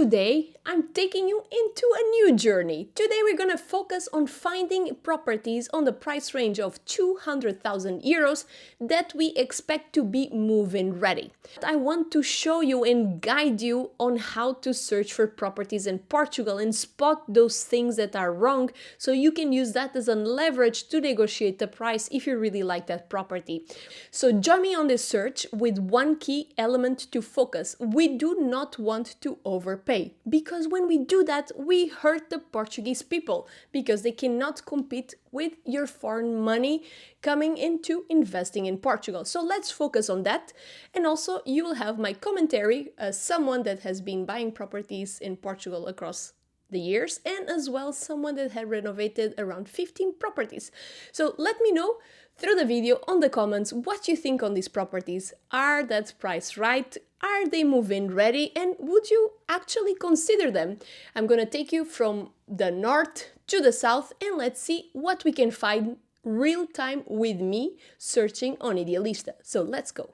Today, I'm taking you into a new journey. Today, we're gonna focus on finding properties on the price range of 200,000 euros that we expect to be move-in ready. I want to show you and guide you on how to search for properties in Portugal and spot those things that are wrong so you can use that as a leverage to negotiate the price if you really like that property. So join me on this search with one key element to focus. We do not want to overpay, because when we do that, we hurt the Portuguese people because they cannot compete with your foreign money coming into investing in Portugal. So let's focus on that. And also you will have my commentary as someone that has been buying properties in Portugal across the years, and as well someone that had renovated around 15 properties. So let me know through the video on the comments what you think on these properties. Are that price right? Are they move-in ready? And would you actually consider them? I'm gonna take you from the north to the south and let's see what we can find real time with me searching on Idealista. So let's go.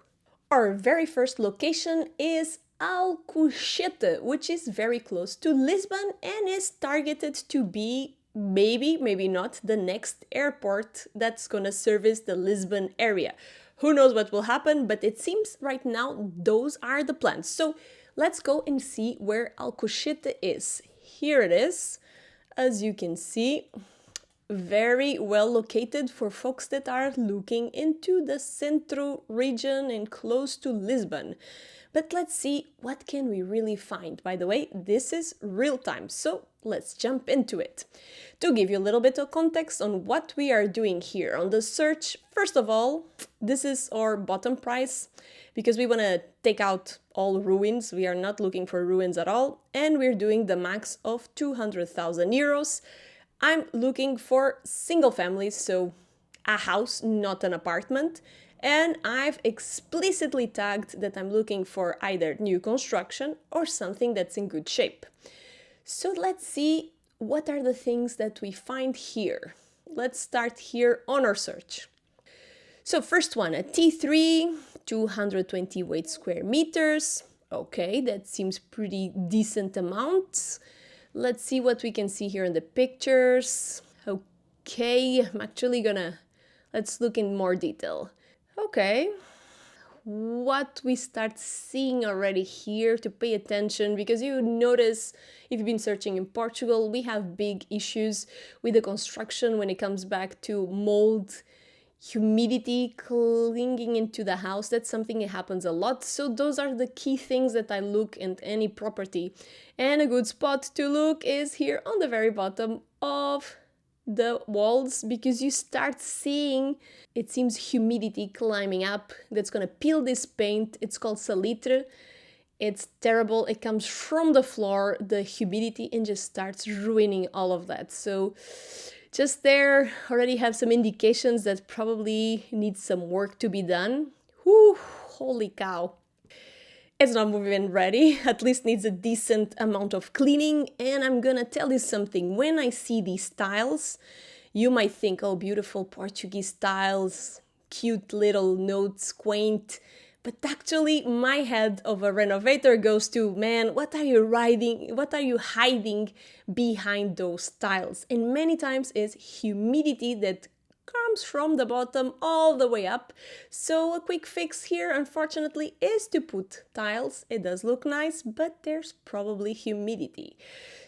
Our very first location is Alcochete, which is very close to Lisbon and is targeted to be maybe not the next airport that's gonna service the Lisbon area. Who knows what will happen, but it seems right now those are the plans. So let's go and see where Alcochete is. Here it is, as you can see. Very well located for folks that are looking into the Centro region and close to Lisbon. But let's see what can we really find. By the way, this is real time, so let's jump into it. To give you a little bit of context on what we are doing here on the search, first of all, this is our bottom price because we want to take out all ruins. We are not looking for ruins at all, and we're doing the max of 200,000 euros. I'm looking for single families, so a house, not an apartment. And I've explicitly tagged that I'm looking for either new construction or something that's in good shape. So let's see what are the things that we find here. Let's start here on our search. So first one, a T3, 228 square meters. Okay, that seems pretty decent amount. Let's see what we can see here in the pictures. Okay, I'm actually gonna, let's look in more detail. Okay, what we start seeing already here to pay attention, because you notice if you've been searching in Portugal, we have big issues with the construction when it comes back to mold, humidity clinging into the house. That's something that happens a lot. So those are the key things that I look at any property. And a good spot to look is here on the very bottom of the walls, because you start seeing, it seems, humidity climbing up. That's gonna peel this paint. It's called salitre. It's terrible. It comes from the floor, the humidity, and just starts ruining all of that. So just there already have some indications that probably needs some work to be done. Whew, holy cow. It's not move-in ready, at least needs a decent amount of cleaning. And I'm gonna tell you something, when I see these tiles, you might think, oh, beautiful Portuguese tiles, cute little notes, quaint. But actually, my head of a renovator goes to, man, what are you hiding behind those tiles? And many times it's humidity that comes from the bottom all the way up. So a quick fix here, unfortunately, is to put tiles. It does look nice, but there's probably humidity.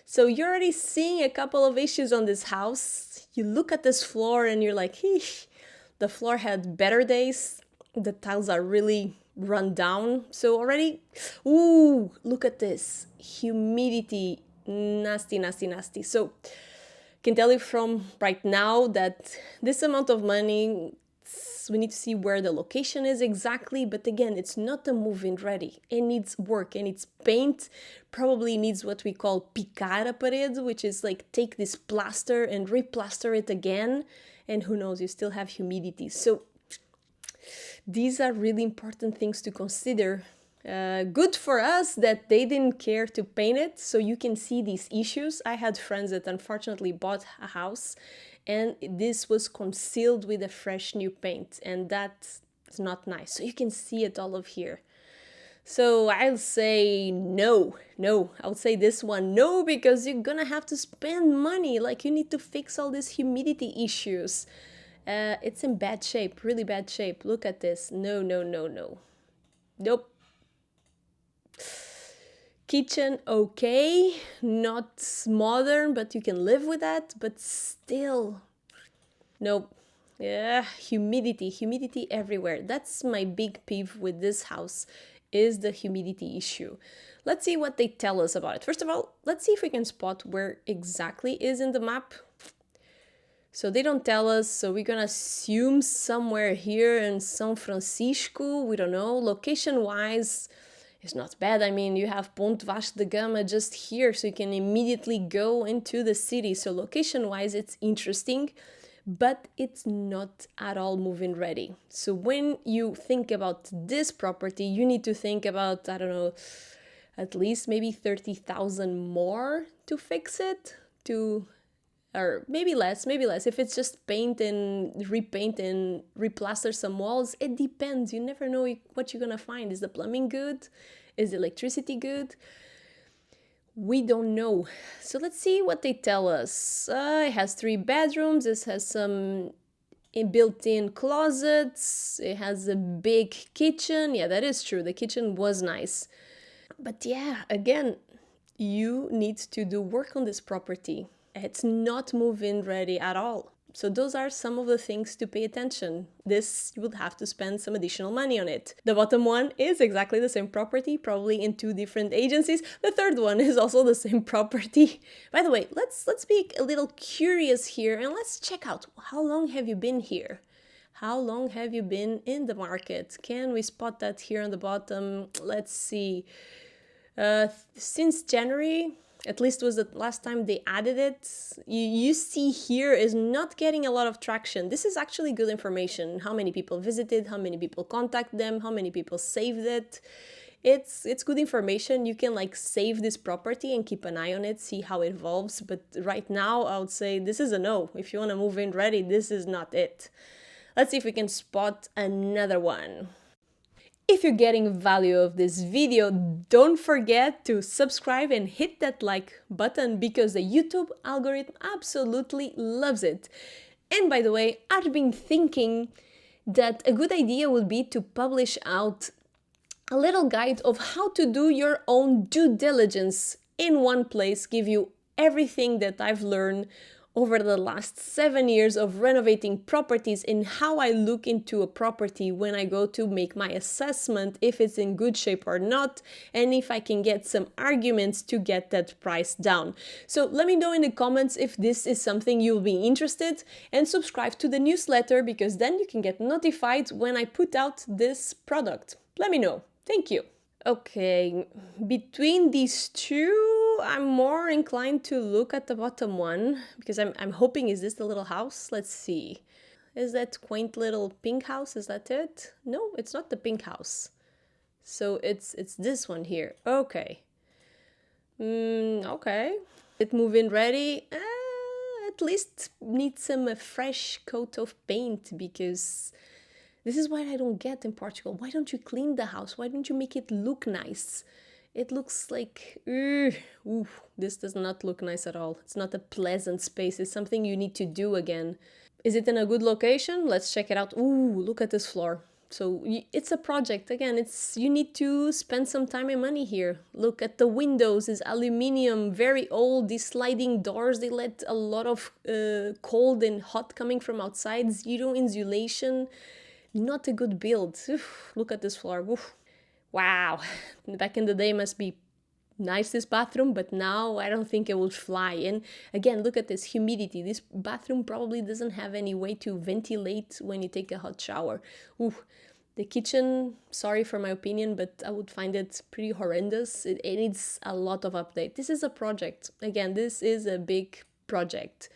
So you're already seeing a couple of issues on this house. You look at this floor and you're like, eesh, the floor had better days. The tiles are really run down. So already, ooh, look at this. Humidity, nasty, nasty, nasty. So can tell you from right now that this amount of money, we need to see where the location is exactly, but again, it's not a move-in ready. It needs work, it needs paint, probably needs what we call picar a parede, which is like take this plaster and replaster it again, and who knows, you still have humidity. So these are really important things to consider. Good for us that they didn't care to paint it, so you can see these issues. I had friends that unfortunately bought a house and this was concealed with a fresh new paint, and that's not nice. So you can see it all of here. So I'll say no. I'll say this one no, because you're gonna have to spend money. Like, you need to fix all these humidity issues. It's in bad shape, really bad shape. Look at this. No. Nope. Kitchen, okay. Not modern, but you can live with that. But still, nope. Yeah, humidity everywhere. That's my big peeve with this house, is the humidity issue. Let's see what they tell us about it. First of all, let's see if we can spot where exactly is in the map. So they don't tell us, so we're gonna assume somewhere here in São Francisco. We don't know. Location-wise, it's not bad. I mean, you have Ponte Vasco da Gama just here, so you can immediately go into the city. So location-wise, it's interesting, but it's not at all move-in ready. So when you think about this property, you need to think about, I don't know, at least maybe 30,000 more to fix it, or maybe less. If it's just paint and repaint and replaster some walls, it depends. You never know what you're gonna find. Is the plumbing good? Is the electricity good? We don't know. So let's see what they tell us. It has 3 bedrooms. This has some built-in closets. It has a big kitchen. Yeah, that is true. The kitchen was nice. But yeah, again, you need to do work on this property. It's not move-in ready at all. So those are some of the things to pay attention. This, you would have to spend some additional money on it. The bottom one is exactly the same property, probably in 2 different agencies. The third one is also the same property. By the way, let's be a little curious here and let's check out, how long have you been here? How long have you been in the market? Can we spot that here on the bottom? Let's see. Since January, at least was the last time they added it. You see here is not getting a lot of traction. This is actually good information. How many people visited, how many people contact them, how many people saved it. It's good information. You can like save this property and keep an eye on it, see how it evolves. But right now, I would say this is a no. If you want to move in ready, this is not it. Let's see if we can spot another one. If you're getting value of this video, don't forget to subscribe and hit that like button, because the YouTube algorithm absolutely loves it. And by the way, I've been thinking that a good idea would be to publish out a little guide of how to do your own due diligence in one place, give you everything that I've learned over the last 7 years of renovating properties and how I look into a property when I go to make my assessment if it's in good shape or not, and if I can get some arguments to get that price down. So let me know in the comments if this is something you'll be interested, and subscribe to the newsletter, because then you can get notified when I put out this product. Let me know. Thank you. Okay, between these two, I'm more inclined to look at the bottom one, because I'm hoping, is this the little house? Let's see. Is that quaint little pink house? Is that it? No, it's not the pink house. So it's this one here. Okay. Okay. It move-in ready. At least needs some fresh coat of paint, because this is what I don't get in Portugal. Why don't you clean the house? Why don't you make it look nice? It looks like, this does not look nice at all. It's not a pleasant space. It's something you need to do again. Is it in a good location? Let's check it out. Ooh, look at this floor. So it's a project. Again, you need to spend some time and money here. Look at the windows. It's aluminium, very old. These sliding doors, they let a lot of cold and hot coming from outside. Zero insulation. Not a good build. Oof, look at this floor. Oof. Wow. Back in the day must be nice, this bathroom, but now I don't think it will fly. And again, look at this humidity. This bathroom probably doesn't have any way to ventilate when you take a hot shower. Ooh. The kitchen, sorry for my opinion, but I would find it pretty horrendous. It needs a lot of update. This is a project. Again, this is a big project.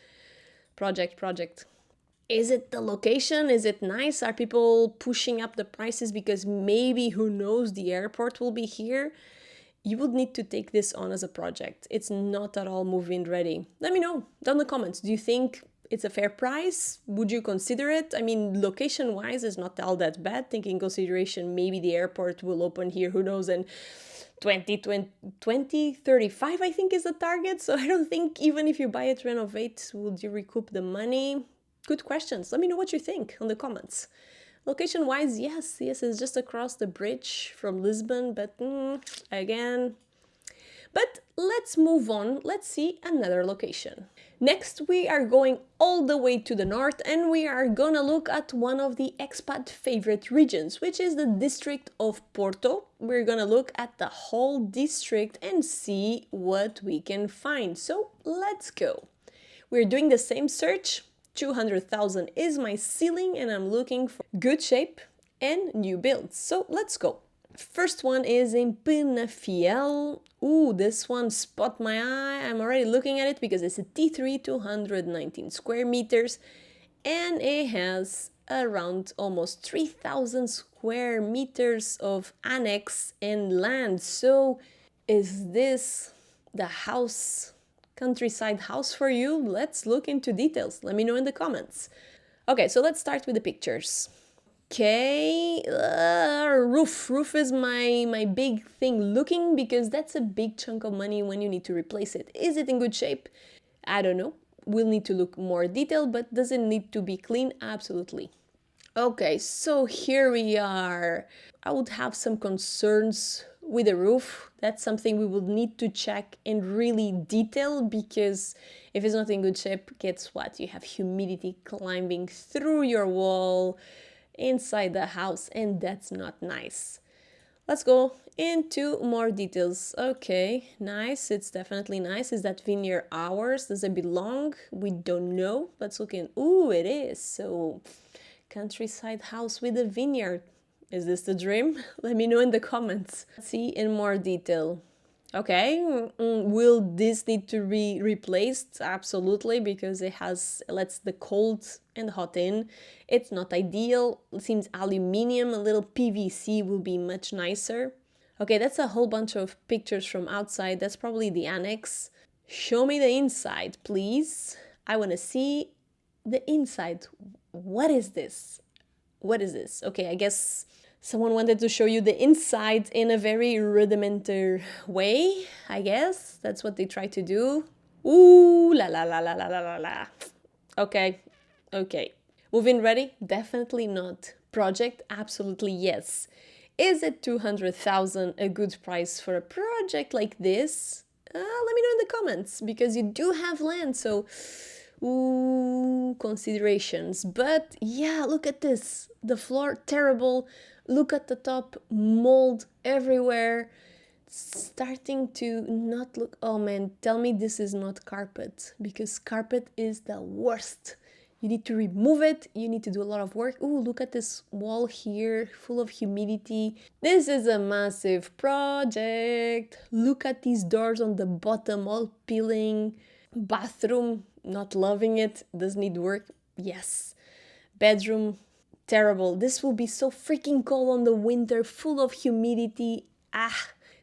Project. Is it the location? Is it nice? Are people pushing up the prices because maybe, who knows, the airport will be here? You would need to take this on as a project. It's not at all move-in ready. Let me know down in the comments. Do you think It's a fair price. Would you consider it? I mean, location-wise, it's not all that bad. Taking consideration, maybe the airport will open here, who knows, and 2035, I think, is the target. So I don't think even if you buy it, renovate, would you recoup the money? Good questions. Let me know what you think on the comments. Location-wise, yes, it's just across the bridge from Lisbon, but again... But let's move on. Let's see another location. Next, we are going all the way to the north and we are gonna look at one of the expat favorite regions, which is the district of Porto. We're gonna look at the whole district and see what we can find. So let's go. We're doing the same search. 200,000 is my ceiling and I'm looking for good shape and new builds. So let's go. First one is in Penafiel. Ooh, this one spot my eye. I'm already looking at it because it's a T3, 219 square meters, and it has around almost 3,000 square meters of annex and land. So is this the house, countryside house for you? Let's look into details. Let me know in the comments. Okay, so let's start with the pictures. Okay, roof is my big thing looking, because that's a big chunk of money when you need to replace it. Is it in good shape? I don't know. We'll need to look more detailed, but does it need to be clean? Absolutely. Okay, so here we are. I would have some concerns with the roof. That's something we would need to check in really detail, because if it's not in good shape, guess what? You have humidity climbing through your wall inside the house, and that's not nice. Let's go into more details. Okay, nice. It's definitely nice. Is that vineyard ours? Does it belong? We don't know. Let's look in. Ooh, it is. So, countryside house with a vineyard. Is this the dream? Let me know in the comments. Let's see in more detail. Okay, will this need to be replaced? Absolutely, because it lets the cold and hot in. It's not ideal. It seems aluminium, a little PVC will be much nicer. Okay, that's a whole bunch of pictures from outside. That's probably the annex. Show me the inside, please. I want to see the inside. What is this? What is this? Okay, I guess someone wanted to show you the inside in a very rudimentary way, I guess. That's what they try to do. Ooh, la la la la la la la la. Okay, okay. Move-in ready? Definitely not. Project? Absolutely yes. Is it 200,000 a good price for a project like this? Let me know in the comments, because you do have land, so... Ooh, considerations. But yeah, look at this. The floor, terrible. Look at the top, mold everywhere. Starting to not look... Oh man, tell me this is not carpet, because carpet is the worst. You need to remove it, you need to do a lot of work. Ooh, look at this wall here, full of humidity. This is a massive project. Look at these doors on the bottom, all peeling. Bathroom, not loving it. Does need work? Yes. Bedroom, terrible. This will be so freaking cold on the winter, full of humidity.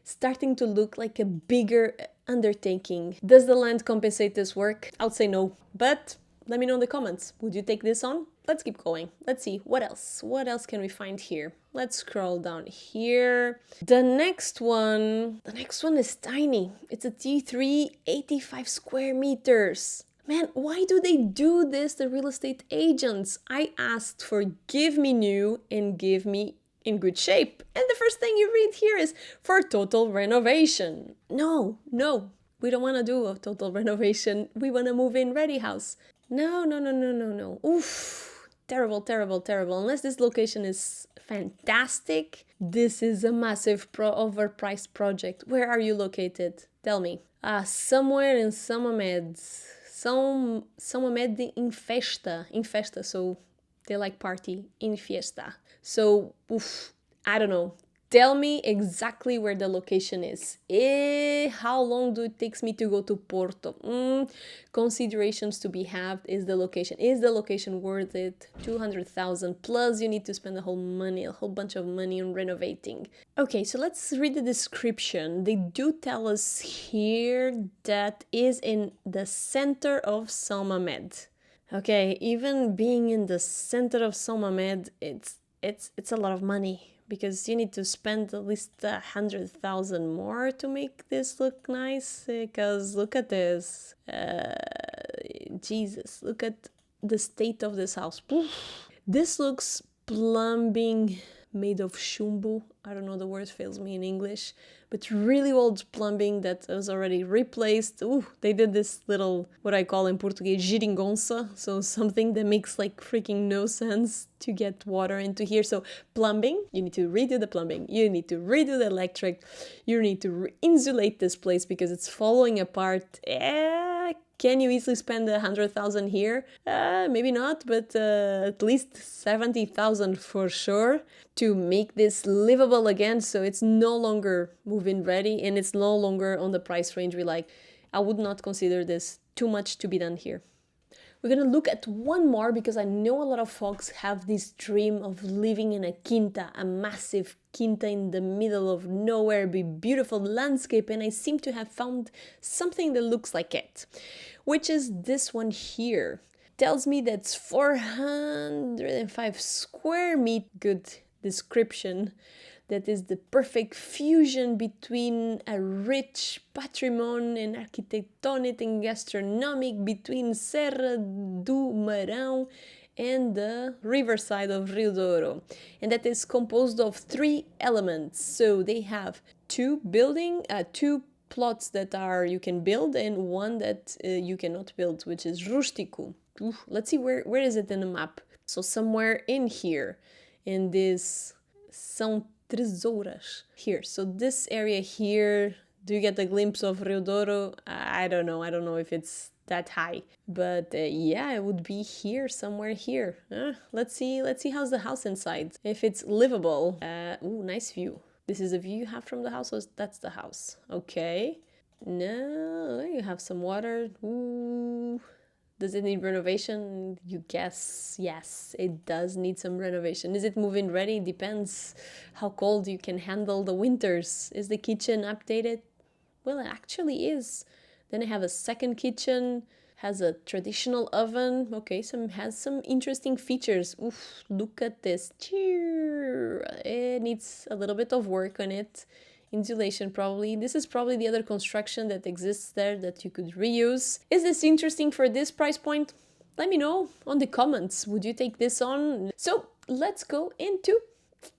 Starting to look like a bigger undertaking. Does the land compensate this work? I would say no, but let me know in the comments. Would you take this on? Let's keep going. Let's see, what else? What else can we find here? Let's scroll down here. The next one is tiny. It's a T3, 85 square meters. Man, why do they do this, the real estate agents? I asked for give me new and give me in good shape. And the first thing you read here is for total renovation. No, we don't want to do a total renovation. We want to move in ready house. No. Oof, terrible. Unless this location is fantastic, this is a massive overpriced project. Where are you located? Tell me. Somewhere in Somamed. Somamed in festa, so they like party in fiesta. So, oof, I don't know. Tell me exactly where the location is. How long do it takes me to go to Porto? Considerations to be had is the location. Is the location worth it? 200,000 plus you need to spend a whole bunch of money on renovating. Okay, so let's read the description. They do tell us here that is in the center of Salmamed. Okay, even being in the center of Somamed, it's a lot of money because you need to spend at least 100,000 more to make this look nice. Because look at this, Jesus, look at the state of this house. This looks plumbing made of chumbo. I don't know, the word fails me in English, but really old plumbing that was already replaced. Ooh, they did this little, what I call in Portuguese, geringonça, so something that makes like freaking no sense to get water into here. So plumbing, you need to redo the plumbing, you need to redo the electric, you need to insulate this place because it's falling apart. Can you easily spend 100,000 here? Maybe not, but at least 70,000 for sure to make this livable again, so it's no longer move-in ready and it's no longer on the price range we like. I would not consider this too much to be done here. We're gonna look at one more because I know a lot of folks have this dream of living in a quinta, a massive quinta in the middle of nowhere, be beautiful landscape, and I seem to have found something that looks like it, which is this one here. Tells me that's 405 square meter. Good description. That is the perfect fusion between a rich patrimony and architectonic and gastronomic between Serra do Marão and the riverside of Rio Douro. And that is composed of 3 elements. So they have two plots that you can build and one that you cannot build, which is rústico. Let's see where is it in the map. So somewhere in here, in this São Tesouras here. So this area here, do you get a glimpse of Rio Douro? I don't know if it's that high, but yeah, it would be here, somewhere here. Let's see how's the house inside, if it's livable. Ooh, nice view. This is a view you have from the house, or that's the house? Okay. No, you have some water. Ooh. Does it need renovation? You guess yes, it does need some renovation. Is it move-in ready? Depends how cold you can handle the winters. Is the kitchen updated? Well, it actually is. Then I have a second kitchen, has a traditional oven. Okay, has some interesting features. Oof, look at this. It needs a little bit of work on it. Insulation probably. This is probably the other construction that exists there that you could reuse. Is this interesting for this price point? Let me know on the comments. Would you take this on? So let's go into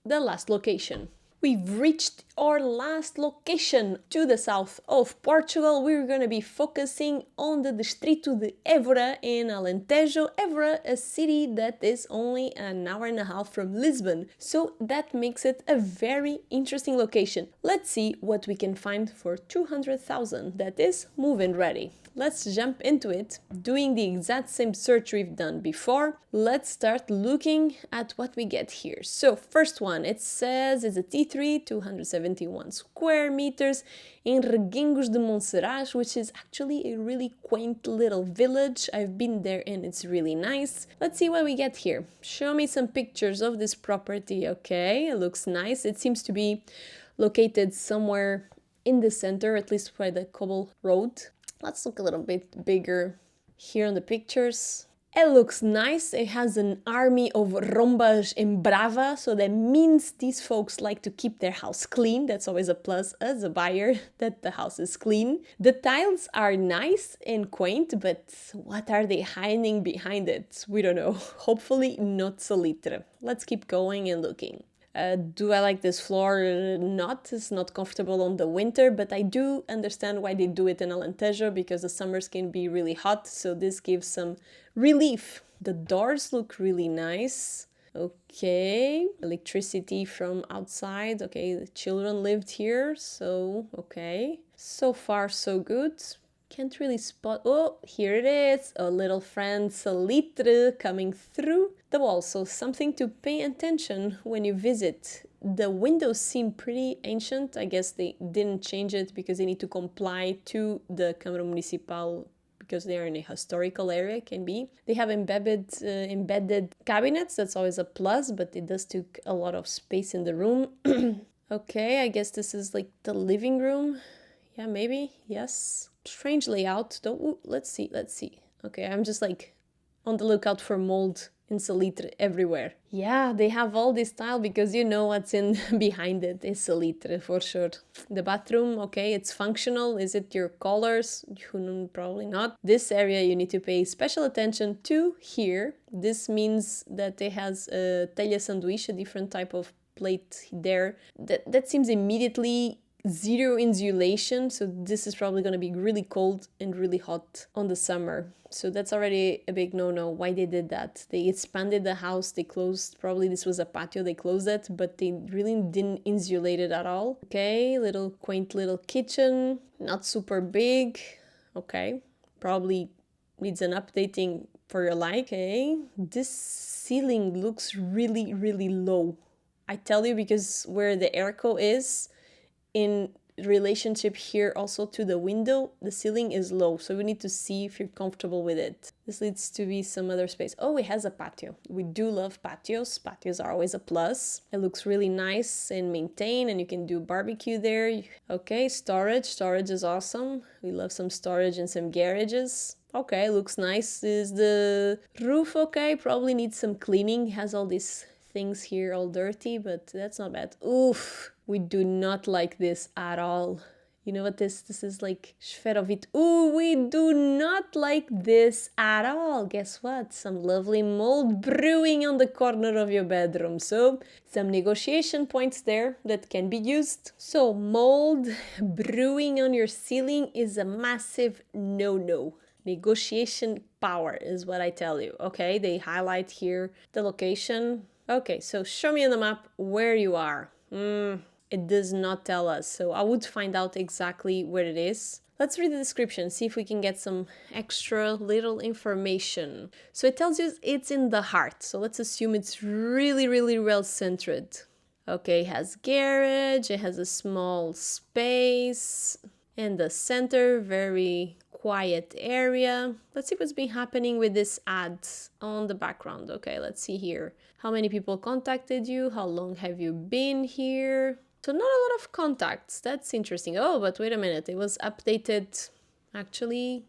the last location. We've reached our last location to the south of Portugal. We're going to be focusing on the distrito de Evora in Alentejo. Evora, a city that is only an hour and a half from Lisbon. So that makes it a very interesting location. Let's see what we can find for 200,000 that is move-in ready. Let's jump into it, doing the exact same search we've done before. Let's start looking at what we get here. So first one, it says it's a T3, 271 square meters in Reguengos de Monserrat, which is actually a really quaint little village. I've been there and it's really nice. Let's see what we get here. Show me some pictures of this property. Okay, it looks nice. It seems to be located somewhere in the center, at least by the cobble road. Let's look a little bit bigger here on the pictures. It looks nice. It has an army of rombas and brava, so that means these folks like to keep their house clean. That's always a plus as a buyer, that the house is clean. The tiles are nice and quaint, but what are they hiding behind it? We don't know. Hopefully not salitre. Let's keep going and looking. Do I like this floor? Not. It's not comfortable on the winter, but I do understand why they do it in Alentejo, because the summers can be really hot, so this gives some relief. The doors look really nice. Okay, electricity from outside. Okay, the children lived here, so okay. So far, so good. Can't really spot. Oh, here it is, a little friend salitre coming through the wall. So something to pay attention when you visit. The windows seem pretty ancient. I guess they didn't change it because they need to comply to the Câmara Municipal, because they are in a historical area, can be. They have embedded cabinets. That's always a plus, but it does take a lot of space in the room. Okay, I guess this is like the living room. Yeah, maybe. Yes. Strange layout though. Ooh, let's see. Okay, I'm just like on the lookout for mold and salitre everywhere. Yeah, they have all this tile because you know what's in behind it is salitre for sure. The bathroom, okay, it's functional. Is it your colors? Probably not. This area you need to pay special attention to here. This means that it has a telha sanduíche, a different type of plate there. That seems immediately zero insulation, so this is probably going to be really cold and really hot on the summer. So that's already a big no-no. Why they did that? They expanded the house, they closed, probably this was a patio, they closed it, but they really didn't insulate it at all. Okay, little quaint little kitchen, not super big. Okay, probably needs an updating for your like. Okay, this ceiling looks really, really low. I tell you, because where the airco is, in relationship here also to the window, the ceiling is low, so we need to see if you're comfortable with it. This needs to be some other space. Oh, it has a patio. We do love patios. Patios are always a plus. It looks really nice and maintained, and you can do barbecue there. Okay, storage. Storage is awesome. We love some storage and some garages. Okay, looks nice. Is the roof okay? Probably needs some cleaning. It has all these things here all dirty, but that's not bad. Oof, we do not like this at all. You know what this is like? Šverovit. Ooh, we do not like this at all. Guess what? Some lovely mold brewing on the corner of your bedroom. So some negotiation points there that can be used. So mold brewing on your ceiling is a massive no-no. Negotiation power is what I tell you. Okay, they highlight here the location. Okay, so show me on the map where you are. It does not tell us, so I would find out exactly where it is. Let's read the description, see if we can get some extra little information. So it tells you it's in the heart, so let's assume it's really, really well centered. Okay, it has garage, it has a small space, and the center, very quiet area. Let's see what's been happening with this ad on the background. Okay, let's see here. How many people contacted you? How long have you been here? So not a lot of contacts. That's interesting. Oh, but wait a minute. It was updated actually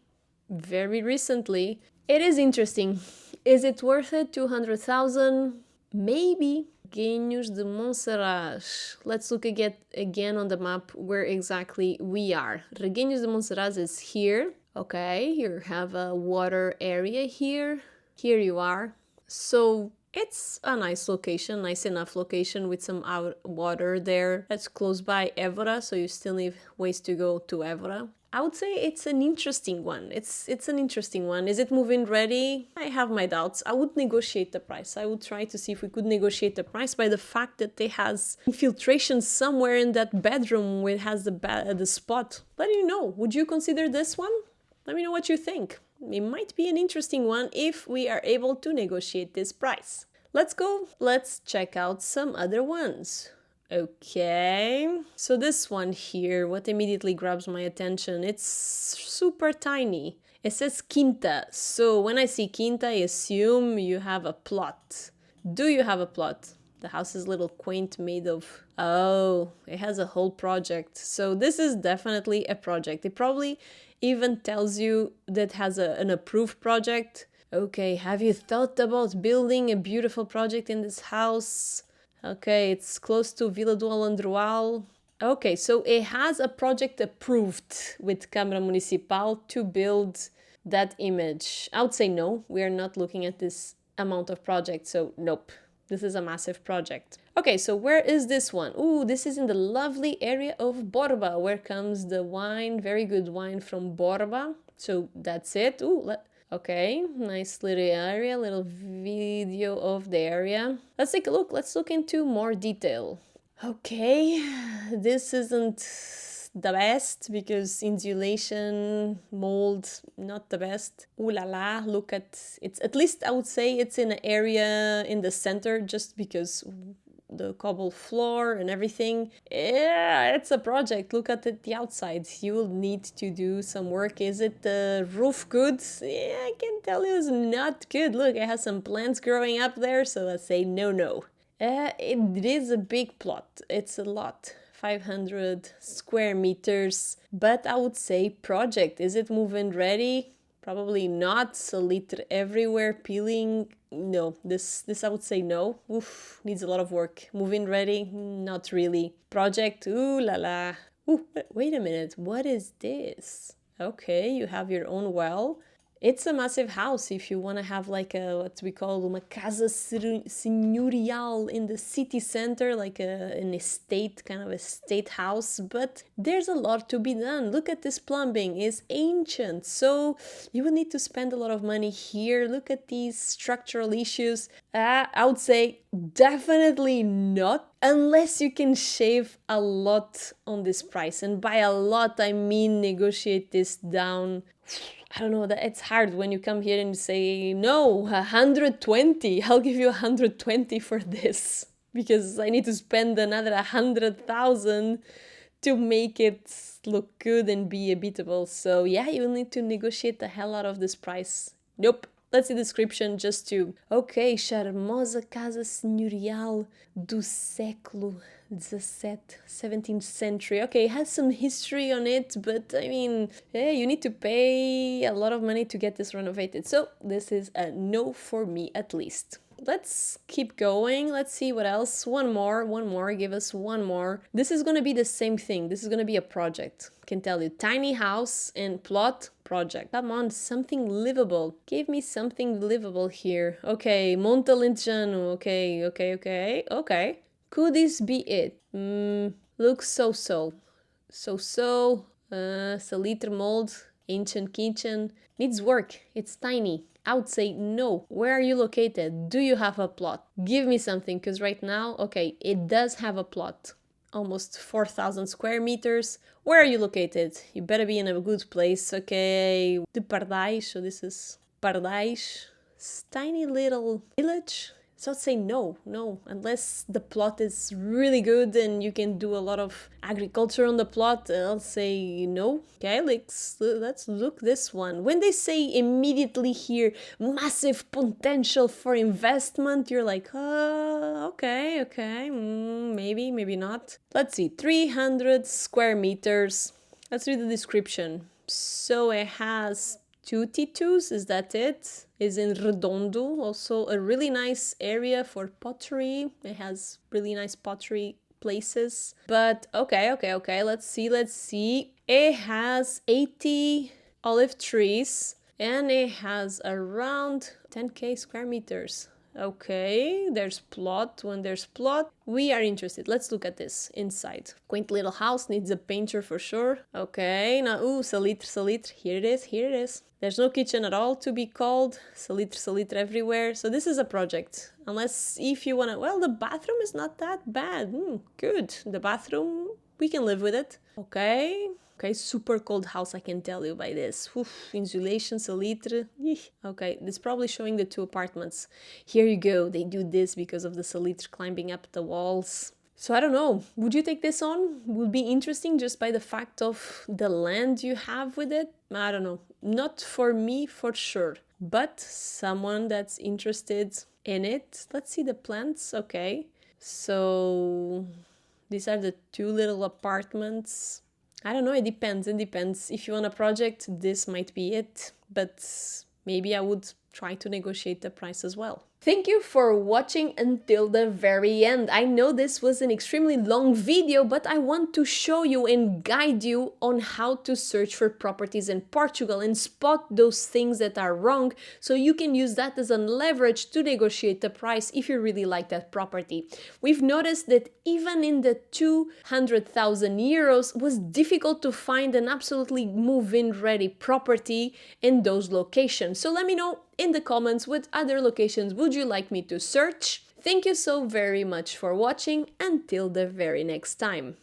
very recently. It is interesting. Is it worth it? 200,000? Maybe. Reguengos de Monsaraz. Let's look again on the map where exactly we are. Reguengos de Monsaraz is here. Okay, you have a water area here. Here you are. So it's a nice location, nice enough location with some water there. That's close by Evora, so you still need ways to go to Evora. I would say it's an interesting one. It's an interesting one. Is it move-in ready? I have my doubts. I would negotiate the price. I would try to see if we could negotiate the price by the fact that it has infiltration somewhere in that bedroom where it has the spot. Let me know. Would you consider this one? Let me know what you think. It might be an interesting one if we are able to negotiate this price. Let's go. Let's check out some other ones. Okay, so this one here, what immediately grabs my attention, it's super tiny. It says quinta, so when I see quinta, I assume you have a plot. Do you have a plot? The house is a little quaint, made of... Oh, it has a whole project. So this is definitely a project. It probably even tells you that has an approved project. Okay, have you thought about building a beautiful project in this house? Okay, it's close to Vila do Alandroal. Okay, so it has a project approved with Câmara Municipal to build that image. I would say no, we are not looking at this amount of project, so nope. This is a massive project. Okay, so where is this one? Ooh, this is in the lovely area of Borba. Where comes the wine? Very good wine from Borba. So that's it. Ooh, okay, nice little area, little video of the area. Let's take a look. Let's look into more detail. Okay, this isn't the best because insulation, mold, not the best. Ooh la la, look at it's, at least I would say it's in an area in the center just because the cobble floor and everything. Yeah, it's a project. Look at the outside. You will need to do some work. Is it the roof good? Yeah, I can tell you it's not good. Look, it has some plants growing up there, so I say no. It is a big plot. It's a lot. 500 square meters. But I would say project. Is it move-in ready? Probably not. Salitre everywhere, peeling. No, this I would say no. Oof, needs a lot of work. Move-in ready? Not really. Project? Ooh la la. Ooh, wait a minute. What is this? Okay, you have your own well. It's a massive house if you want to have like a, what we call uma casa señorial in the city center, like an estate, kind of estate house. But there's a lot to be done. Look at this plumbing, it's ancient. So you would need to spend a lot of money here. Look at these structural issues. I would say definitely not, unless you can shave a lot on this price. And by a lot, I mean negotiate this down. I don't know, that it's hard when you come here and say, no, 120, I'll give you 120 for this. Because I need to spend another 100,000 to make it look good and be habitable. So yeah, you will need to negotiate the hell out of this price. Nope. Let's see the description just to... Okay, charmosa casa senhorial do século XVII, 17th century. Okay, it has some history on it, but I mean, yeah, you need to pay a lot of money to get this renovated. So this is a no for me at least. Let's keep going. Let's see what else. One more, give us one more. This is gonna be the same thing. This is gonna be a project. Can tell you, tiny house and plot project. Come on, something livable. Give me something livable here. Okay, Montalentano. Okay. Could this be it? Looks so-so. So-so. Salitre mold. Ancient kitchen. Needs work. It's tiny. I would say no. Where are you located? Do you have a plot? Give me something, because right now, okay, it does have a plot. Almost 4,000 square meters. Where are you located? You better be in a good place. Okay, de Pardais, so this is Pardais. It's tiny little village. So I'd say no, unless the plot is really good and you can do a lot of agriculture on the plot, I'll say no. Okay, let's look this one. When they say immediately here, massive potential for investment, you're like, okay, maybe not. Let's see, 300 square meters. Let's read the description. So it has 2 T2s, is that it? Is in Redondo, also a really nice area for pottery. It has really nice pottery places. But okay, let's see. It has 80 olive trees and it has around 10k square meters. Okay, there's plot. When there's plot, we are interested. Let's look at this inside. Quaint little house, needs a painter for sure. Okay, now, salitre. Here it is. There's no kitchen at all to be called. Salitre everywhere. So this is a project. Unless if you wanna, well, the bathroom is not that bad. Good. The bathroom, we can live with it. Okay, super cold house, I can tell you by this. Oof, insulation, salitre. Okay, this is probably showing the 2 apartments. Here you go, they do this because of the salitre climbing up the walls. So I don't know, would you take this on? Would be interesting just by the fact of the land you have with it? I don't know, not for me for sure, but someone that's interested in it. Let's see the plants, okay. So these are the 2 little apartments. I don't know, it depends. If you want a project, this might be it, but maybe I would try to negotiate the price as well. Thank you for watching until the very end. I know this was an extremely long video, but I want to show you and guide you on how to search for properties in Portugal and spot those things that are wrong, so you can use that as a leverage to negotiate the price if you really like that property. We've noticed that even in the 200,000 euros was difficult to find an absolutely move-in ready property in those locations. So let me know in the comments what other locations would you like me to search. Thank you so very much for watching. Until the very next time.